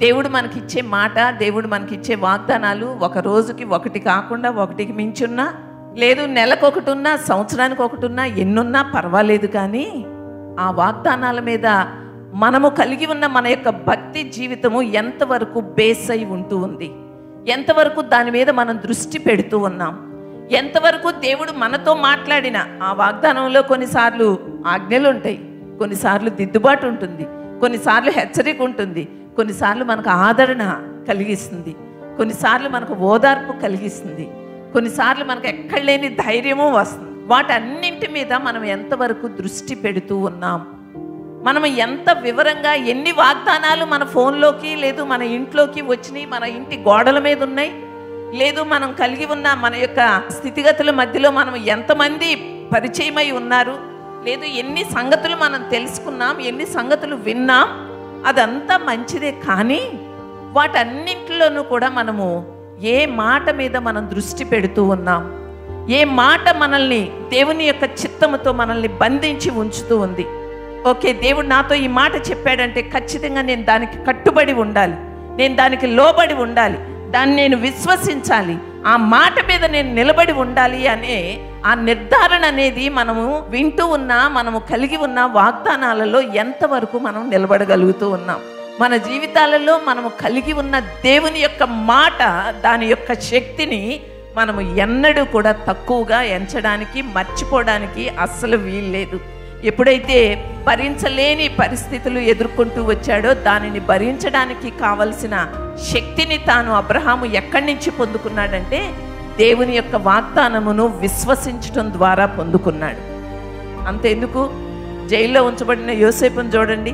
దేవుడు మనకిచ్చే మాట, దేవుడు మనకిచ్చే వాగ్దానాలు ఒక రోజుకి ఒకటి కాకుండా ఒకటికి మించున్నా, లేదు నెలకు ఒకటి ఉన్నా, సంవత్సరానికి ఒకటి ఉన్నా, ఎన్నున్నా పర్వాలేదు. కానీ ఆ వాగ్దానాల మీద మనము కలిగి ఉన్న మన యొక్క భక్తి జీవితము ఎంతవరకు బేస్ అయి ఉంటూ ఉంది, ఎంతవరకు దాని మీద మనం దృష్టి పెడుతూ ఉన్నాం, ఎంతవరకు దేవుడు మనతో మాట్లాడిన ఆ వాగ్దానంలో కొన్నిసార్లు ఆజ్ఞలు ఉంటాయి, కొన్నిసార్లు దిద్దుబాటు ఉంటుంది, కొన్నిసార్లు హెచ్చరిక ఉంటుంది, కొన్నిసార్లు మనకు ఆదరణ కలిగిస్తుంది, కొన్నిసార్లు మనకు ఓదార్పు కలిగిస్తుంది, కొన్నిసార్లు మనకు ఎక్కడ లేని ధైర్యము వస్తుంది. వాటన్నింటి మీద మనం ఎంతవరకు దృష్టి పెడుతూ ఉన్నాం, మనం ఎంత వివరంగా ఎన్ని వాగ్దానాలు మన ఫోన్లోకి, లేదు మన ఇంట్లోకి వచ్చినాయి, మన ఇంటి గోడల మీద ఉన్నాయి, లేదు మనం కలిగి ఉన్న మన యొక్క స్థితిగతుల మధ్యలో మనం ఎంతమంది పరిచయమై ఉన్నారు, లేదు ఎన్ని సంగతులు మనం తెలుసుకున్నాం, ఎన్ని సంగతులు విన్నాం, అదంతా మంచిదే. కానీ వాటన్నింటిలోనూ కూడా మనము ఏ మాట మీద మనం దృష్టి పెడుతూ ఉన్నాం, ఏ మాట మనల్ని దేవుని యొక్క చిత్తముతో మనల్ని బంధించి ఉంచుతూ ఉంది. ఓకే, దేవుడు నాతో ఈ మాట చెప్పాడంటే ఖచ్చితంగా నేను దానికి కట్టుబడి ఉండాలి, నేను దానికి లోబడి ఉండాలి, దాన్ని నేను విశ్వసించాలి, ఆ మాట మీద నేను నిలబడి ఉండాలి అనే ఆ నిర్ధారణ అనేది మనము వింటూ ఉన్నా, మనము కలిగి ఉన్న వాగ్దానాలలో ఎంతవరకు మనం నిలబడగలుగుతూ ఉన్నాం. మన జీవితాలలో మనము కలిగి ఉన్న దేవుని యొక్క మాట, దాని యొక్క శక్తిని మనము ఎన్నడూ కూడా తక్కువగా ఎంచడానికి, మర్చిపోవడానికి అస్సలు వీల్లేదు. ఎప్పుడైతే భరించలేని పరిస్థితులు ఎదుర్కొంటూ వచ్చాడో దానిని భరించడానికి కావలసిన శక్తిని తాను అబ్రహాము ఎక్కడి నుంచి పొందుకున్నాడంటే దేవుని యొక్క వాగ్దానమును విశ్వసించటం ద్వారా పొందుకున్నాడు. అంతెందుకు, జైల్లో ఉంచబడిన యోసేపును చూడండి,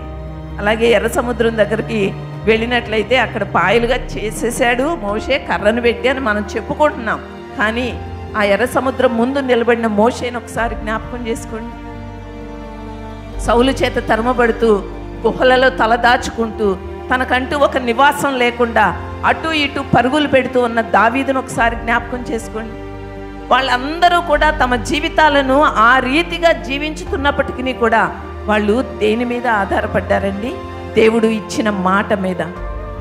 అలాగే ఎర్ర సముద్రం దగ్గరికి వెళ్ళినట్లయితే అక్కడ పాయలుగా చేసేసాడు మోషే, కర్రను పెట్టి అని మనం చెప్పుకుంటున్నాం. కానీ ఆ ఎర్ర సముద్రం ముందు నిలబడిన మోషేని ఒకసారి జ్ఞాపకం చేసుకోండి. సౌలు చేత తరమబడుతూ గుహలలో తలదాచుకుంటూ తనకంటూ ఒక నివాసం లేకుండా అటు ఇటు పరుగులు పెడుతూ ఉన్న దావీదును ఒకసారి జ్ఞాపకం చేసుకోండి. వాళ్ళందరూ కూడా తమ జీవితాలను ఆ రీతిగా జీవించుతున్నప్పటికీ కూడా వాళ్ళు దేని మీద ఆధారపడ్డారండి? దేవుడు ఇచ్చిన మాట మీద,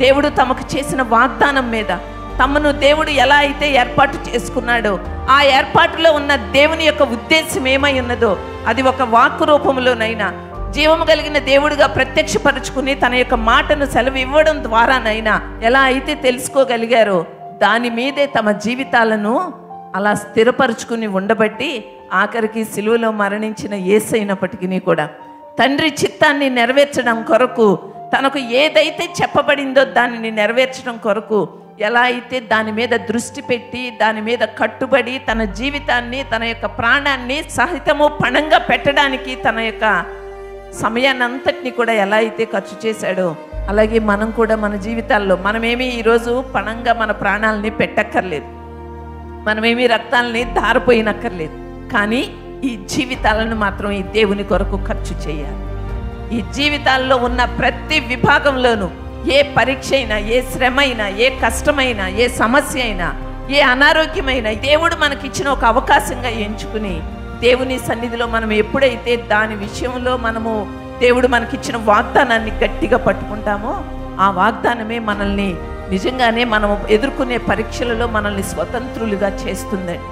దేవుడు తమకు చేసిన వాగ్దానం మీద. తమను దేవుడు ఎలా అయితే ఏర్పాటు చేసుకున్నాడో ఆ ఏర్పాటులో ఉన్న దేవుని యొక్క ఉద్దేశం ఏమై ఉన్నదో అది ఒక వాక్కు రూపంలోనైనా జీవము కలిగిన దేవుడిగా ప్రత్యక్షపరుచుకుని తన యొక్క మాటను సెలవు ఇవ్వడం ద్వారానైనా ఎలా అయితే తెలుసుకోగలిగారో దాని మీదే తమ జీవితాలను అలా స్థిరపరుచుకుని ఉండబట్టి ఆఖరికి సిలువలో మరణించిన యేసైనప్పటికీ కూడా తండ్రి చిత్తాన్ని నెరవేర్చడం కొరకు, తనకు ఏదైతే చెప్పబడిందో దానిని నెరవేర్చడం కొరకు ఎలా అయితే దాని మీద దృష్టి పెట్టి దాని మీద కట్టుబడి తన జీవితాన్ని, తన యొక్క ప్రాణాన్ని సహితము పణంగా పెట్టడానికి తన యొక్క సమయాన్ని అంతటిని కూడా ఎలా అయితే ఖర్చు చేశాడో అలాగే మనం కూడా మన జీవితాల్లో మనమేమి ఈరోజు పణంగా మన ప్రాణాలని పెట్టక్కర్లేదు, మనమేమి రక్తాలని ధారపోయినక్కర్లేదు. కానీ ఈ జీవితాలను మాత్రం ఈ దేవుని కొరకు ఖర్చు చేయాలి. ఈ జీవితాల్లో ఉన్న ప్రతి విభాగంలోనూ ఏ పరీక్ష అయినా, ఏ శ్రమ అయినా, ఏ కష్టమైనా, ఏ సమస్య అయినా, ఏ అనారోగ్యమైనా దేవుడు మనకిచ్చిన ఒక అవకాశంగా ఎంచుకుని దేవుని సన్నిధిలో మనం ఎప్పుడైతే దాని విషయంలో మనము దేవుడు మనకిచ్చిన వాగ్దానాన్ని గట్టిగా పట్టుకుంటామో ఆ వాగ్దానమే మనల్ని నిజంగానే మనం ఎదుర్కొనే పరీక్షలలో మనల్ని స్వతంత్రులుగా చేస్తుందండి.